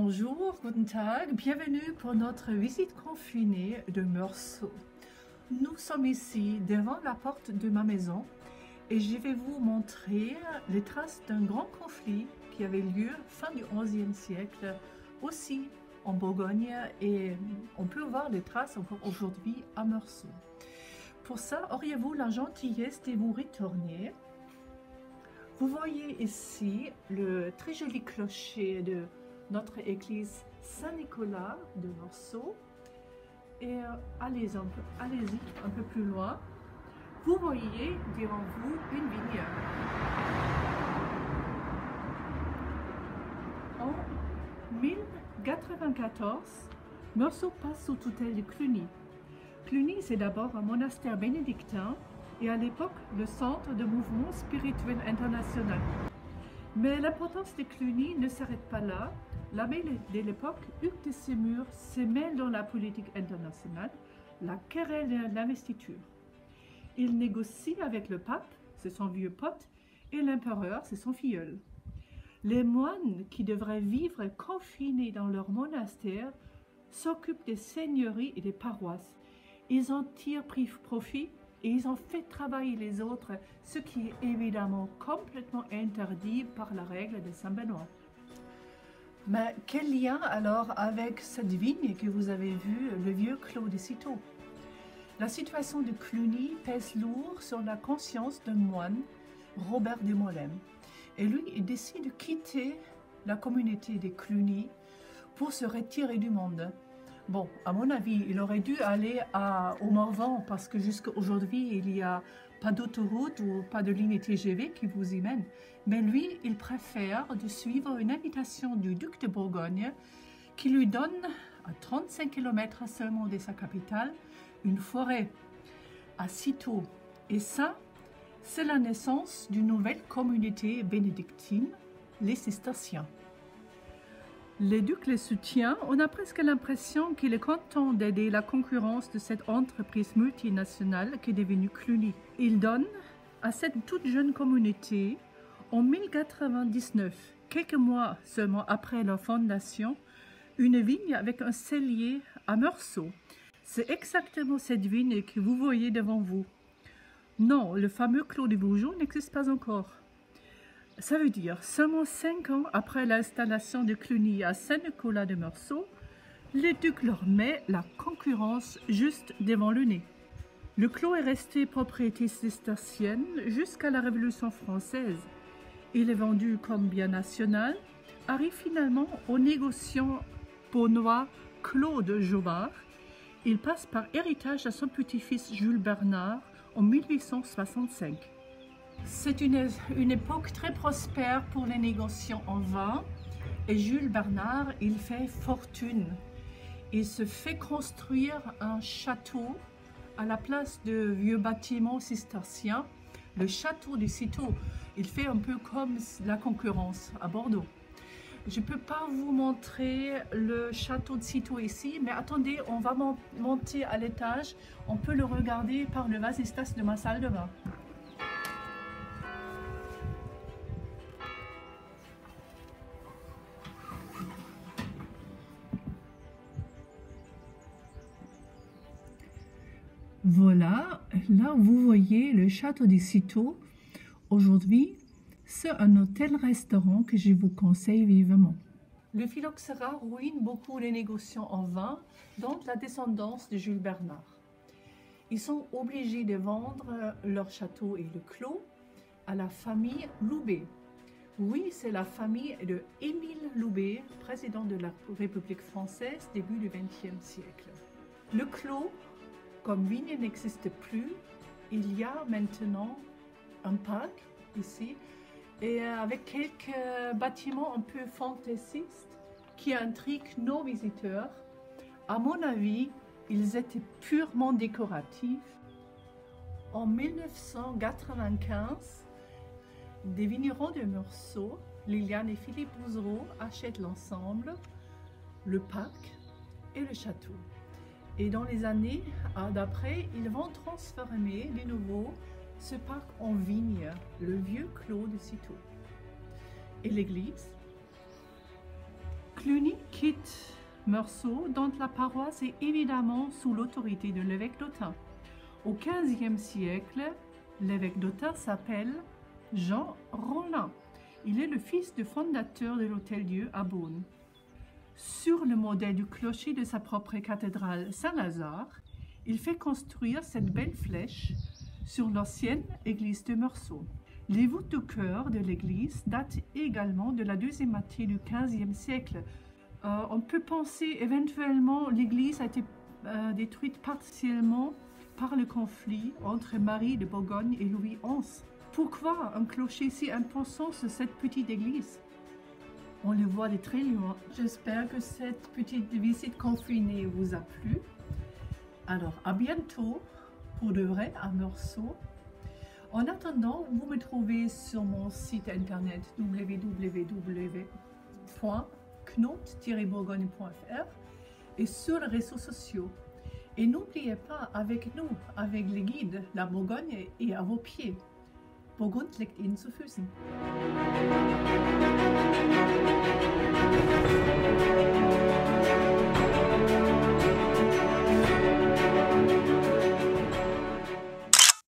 Bonjour, guten Tag, bienvenue pour notre visite confinée de Meursault. Nous sommes ici devant la porte de ma maison et je vais vous montrer les traces d'un grand conflit qui avait lieu fin du XIe siècle, aussi en Bourgogne, et on peut voir les traces encore aujourd'hui à Meursault. Pour ça, auriez-vous la gentillesse de vous retourner? Vous voyez ici le très joli clocher de notre église Saint-Nicolas de Meursault. Et allez-y un peu plus loin. Vous voyez devant vous une vigne. En 1094, Meursault passe sous tutelle de Cluny. Cluny, c'est d'abord un monastère bénédictin et à l'époque le centre de mouvement spirituel international. Mais l'importance de Cluny ne s'arrête pas là. L'abbé de l'époque, Hugues de Sémur, se mêle dans la politique internationale, la querelle de l'investiture. Il négocie avec le pape, c'est son vieux pote, et l'empereur, c'est son filleul. Les moines qui devraient vivre confinés dans leur monastère s'occupent des seigneuries et des paroisses. Ils en tirent profit et ils ont fait travailler les autres, ce qui est évidemment complètement interdit par la règle de Saint-Benoît. Mais quel lien alors avec cette vigne que vous avez vue, le vieux clos de Cîteaux? La situation de Cluny pèse lourd sur la conscience d'un moine, Robert de Molesme. Et lui, il décide de quitter la communauté de Cluny pour se retirer du monde. Bon, à mon avis, il aurait dû aller au Morvan parce que jusqu'à aujourd'hui, il n'y a pas d'autoroute ou pas de ligne TGV qui vous y mène. Mais lui, il préfère de suivre une invitation du duc de Bourgogne qui lui donne, à 35 km seulement de sa capitale, une forêt à Cîteaux. Et ça, c'est la naissance d'une nouvelle communauté bénédictine, les Cisterciens. Le duc les soutient. On a presque l'impression qu'il est content d'aider la concurrence de cette entreprise multinationale qui est devenue Cluny. Il donne à cette toute jeune communauté, en 1099, quelques mois seulement après leur fondation, une vigne avec un cellier à Meursault. C'est exactement cette vigne que vous voyez devant vous. Non, le fameux clos de Vougeot n'existe pas encore. Ça veut dire, seulement 5 ans après l'installation de Cluny à Saint-Nicolas de Meursault, le duc leur met la concurrence juste devant le nez. Le clos est resté propriété cistercienne jusqu'à la Révolution française. Il est vendu comme bien national, arrive finalement au négociant beaunois Claude Jobard. Il passe par héritage à son petit-fils Jules Bernard en 1865. C'est une époque très prospère pour les négociants en vin et Jules Bernard, il fait fortune. Il se fait construire un château à la place de vieux bâtiments cisterciens, le château de Cîteaux. Il fait un peu comme la concurrence à Bordeaux. Je ne peux pas vous montrer le château de Cîteaux ici, mais attendez, on va monter à l'étage. On peut le regarder par le vasistas de ma salle de bain. Voilà, là vous voyez le château de Cîteaux. Aujourd'hui, c'est un hôtel-restaurant que je vous conseille vivement. Le phylloxéra ruine beaucoup les négociants en vin, dont la descendance de Jules Bernard. Ils sont obligés de vendre leur château et le clos à la famille Loubet. Oui, c'est la famille de Émile Loubet, président de la République française début du XXe siècle. Le clos, comme vigne n'existe plus, il y a maintenant un parc ici et avec quelques bâtiments un peu fantaisistes qui intriguent nos visiteurs. À mon avis, ils étaient purement décoratifs. En 1995, des vignerons de Meursault, Liliane et Philippe Bouzereau, achètent l'ensemble, le parc et le château. Et dans les années d'après, ils vont transformer de nouveau ce parc en vigne, le vieux clos de Cîteaux. Et l'église Cluny quitte Meursault, dont la paroisse est évidemment sous l'autorité de l'évêque d'Autun. Au XVe siècle, l'évêque d'Autun s'appelle Jean Rollin. Il est le fils du fondateur de l'Hôtel-Dieu à Beaune. Sur le modèle du clocher de sa propre cathédrale Saint-Lazare, il fait construire cette belle flèche sur l'ancienne église de Meursault. Les voûtes du chœur de l'église datent également de la deuxième moitié du XVe siècle. On peut penser éventuellement l'église a été détruite partiellement par le conflit entre Marie de Bourgogne et Louis XI. Pourquoi un clocher si imposant sur cette petite église? On le voit de très loin. J'espère que cette petite visite confinée vous a plu. Alors, à bientôt, pour de vrai, à Meursault. En attendant, vous me trouvez sur mon site internet www.knot-bourgogne.fr et sur les réseaux sociaux. Et n'oubliez pas, avec nous, avec les guides, la Bourgogne est à vos pieds. Burgund liegt Ihnen zu Füßen.